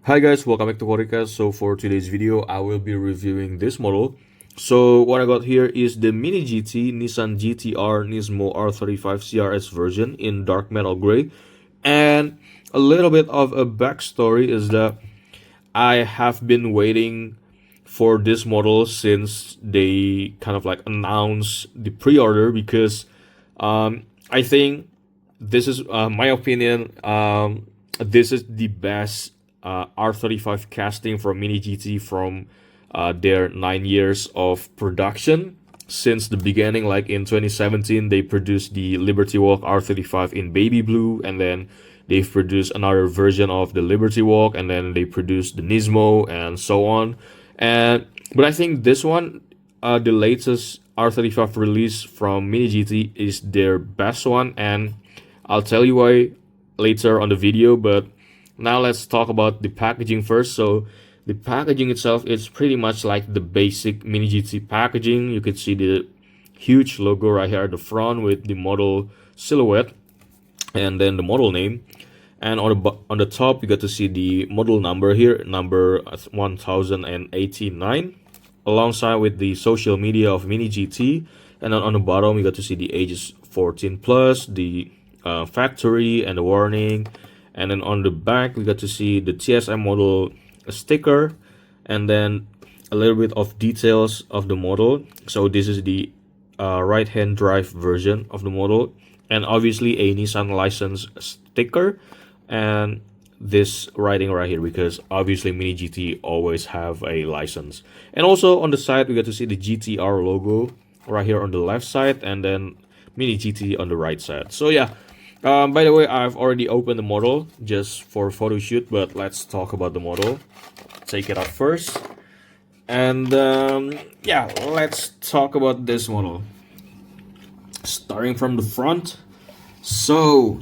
Hi guys, welcome back to podcast. So for today's video, I will be reviewing this model. So what I got here is the Mini GT Nissan GTR Nismo R35 CRS version in dark metal gray. And a little bit of a backstory is that I have been waiting for this model since they kind of like announced the pre-order because I think this is my opinion. This is the best R35 casting from Mini GT from their 9 years of production. Since the beginning, like in 2017, they produced the Liberty Walk R35 in baby blue, and then they've produced another version of the Liberty Walk, and then they produced the Nismo, and so on. And but I think this one, the latest R35 release from Mini GT, is their best one, and I'll tell you why later on the video. But now let's talk about the packaging first. So the packaging itself is pretty much like the basic Mini GT packaging. You can see the huge logo right here at the front with the model silhouette and then the model name. And on the top, you get to see the model number here, number 1089, alongside with the social media of Mini GT. And then on the bottom, you got to see the ages 14 plus, the factory and the warning. And then on the back, we got to see the TSM model sticker, and then a little bit of details of the model. So this is the right-hand drive version of the model, and obviously a Nissan license sticker, and this writing right here because obviously Mini GT always have a license. And also on the side, we get to see the GTR logo right here on the left side, and then Mini GT on the right side. So yeah. By the way, I've already opened the model just for a photo shoot, but let's talk about the model. Take it out first. And yeah, let's talk about this model. Starting from the front. So,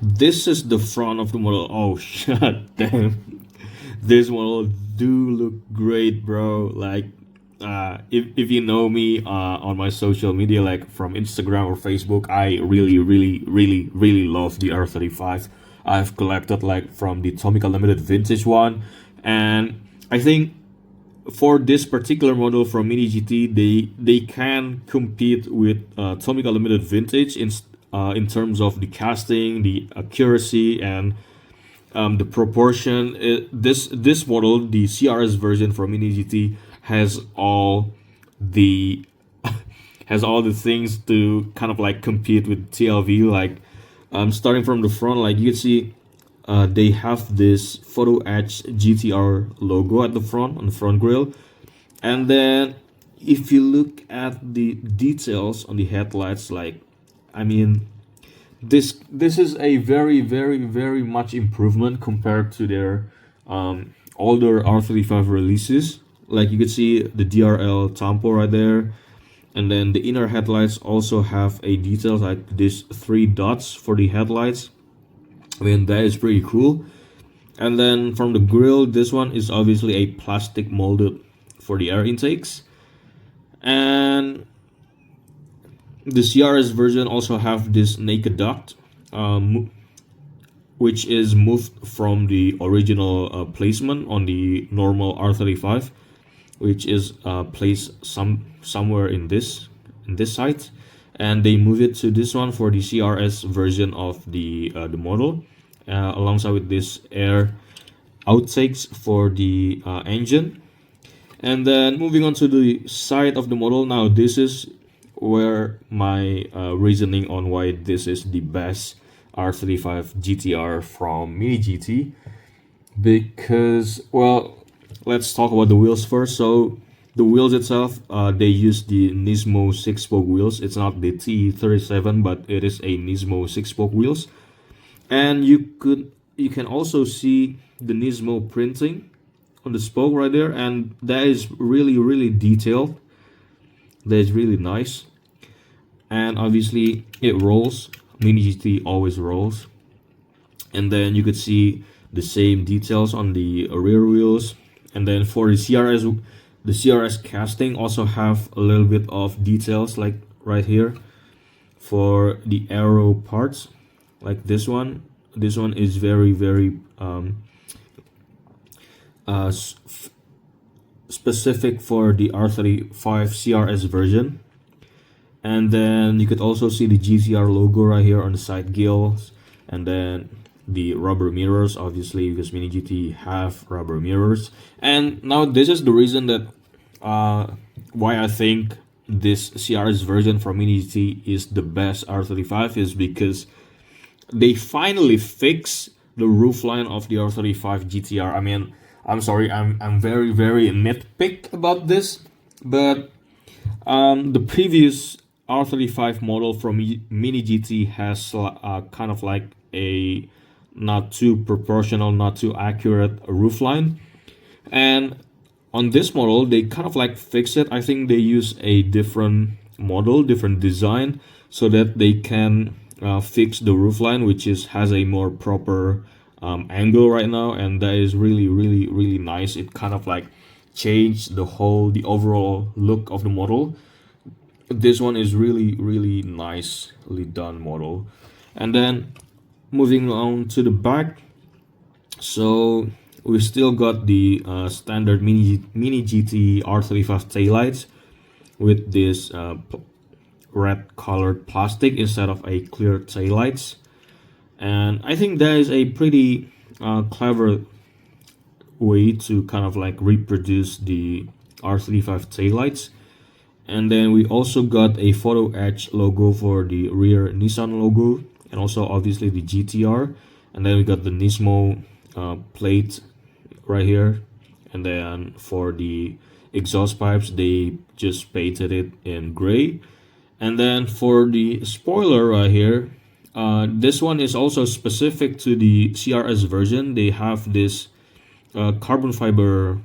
this is the front of the model. Oh, shit, damn. This model do look great, bro. Like, if you know me on my social media, like from Instagram or Facebook, I really love the R35. I've collected like from the Tomica Limited vintage one, and I think for this particular model from Mini GT, they can compete with Tomica Limited vintage in terms of the casting, the accuracy, and the proportion. This model, the CRS version from Mini GT, has all the has all the things to kind of like compete with TLV. Like starting from the front, like you can see, they have this photo etched GTR logo at the front on the front grille, and then if you look at the details on the headlights, like I mean, this is a very much improvement compared to their older R35 releases. Like you can see the DRL tampo right there, and then the inner headlights also have a detail like this 3 dots for the headlights. I mean, that is pretty cool. And then from the grille, this one is obviously a plastic molded for the air intakes, and the CRS version also have this naked duct, which is moved from the original placement on the normal R35, which is placed somewhere in this site, and they move it to this one for the CRS version of the model, alongside with this air outtakes for the engine. And then moving on to the side of the model, now this is where my reasoning on why this is the best R35 GTR from Mini GT, because well, let's talk about the wheels first. So the wheels itself, they use the Nismo 6-spoke wheels. It's not the T37, but it is a Nismo 6-spoke wheels. And you can also see the Nismo printing on the spoke right there, and that is really detailed. That is really nice. And obviously it rolls. Mini GT always rolls. And then you could see the same details on the rear wheels. And then for the CRS casting also have a little bit of details like right here for the aero parts, like this one. This one is very uh, specific for the R35 CRS version. And then you could also see the GTR logo right here on the side gills, and then the rubber mirrors, obviously, because Mini GT have rubber mirrors. And now this is the reason that why I think this CRS version from Mini GT is the best R35, is because they finally fix the roofline of the R35 GTR. I mean, I'm sorry, I'm very nitpick about this, but the previous R35 model from Mini GT has kind of like a not too proportional, not too accurate roofline, and on this model they kind of like fix it. I think they use a different model, different design, so that they can fix the roofline, which has a more proper angle right now, and that is really nice. It kind of like changed the overall look of the model. This one is really nicely done model. And then moving on to the back, so we still got the standard Mini GT R35 taillights with this red colored plastic instead of a clear taillights, and I think that is a pretty clever way to kind of like reproduce the R35 taillights. And then we also got a photo etch logo for the rear Nissan logo, and also obviously the GTR. And then we got the Nismo plate right here. And then for the exhaust pipes, they just painted it in gray. And then for the spoiler right here, this one is also specific to the CRS version. They have this carbon fiber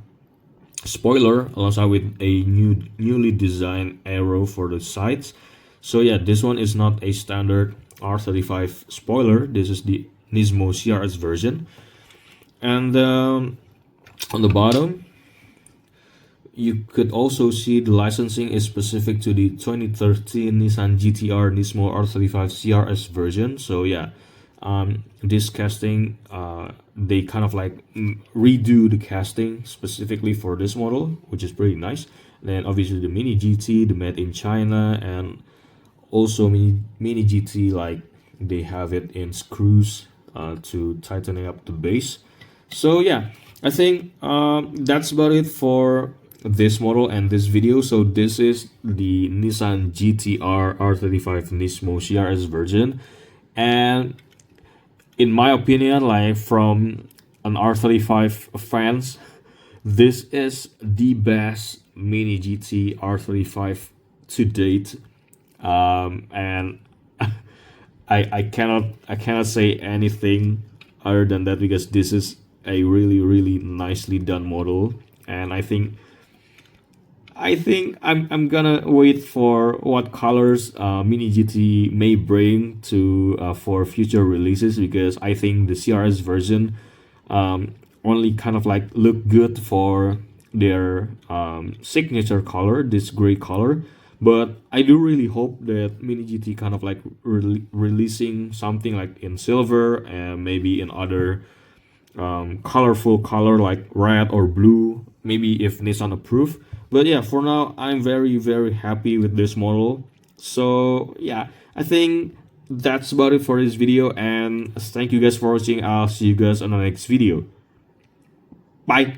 spoiler alongside with a newly designed arrow for the sides. So yeah, this one is not a standard R35 spoiler. This is the Nismo CRS version. And on the bottom, you could also see the licensing is specific to the 2013 Nissan GTR Nismo R35 CRS version. So yeah, this casting, they kind of like redo the casting specifically for this model, which is pretty nice. And then obviously the Mini GT, the made in China, and also Mini GT, like they have it in screws to tighten up the base. So yeah, I think that's about it for this model and this video. So this is the Nissan GTR R35 Nismo CRS version, and in my opinion, like from an R35 fans, this is the best Mini GT R35 to date. And I cannot say anything other than that, because this is a really nicely done model. And I think I'm gonna wait for what colors Mini GT may bring to for future releases, because I think the CRS version only kind of like look good for their signature color, this gray color. But I do really hope that Mini GT kind of like releasing something like in silver and maybe in other colorful color like red or blue, maybe if Nissan approve. But yeah, for now I'm very happy with this model. So yeah, I think that's about it for this video, and thank you guys for watching. I'll see you guys on the next video. Bye.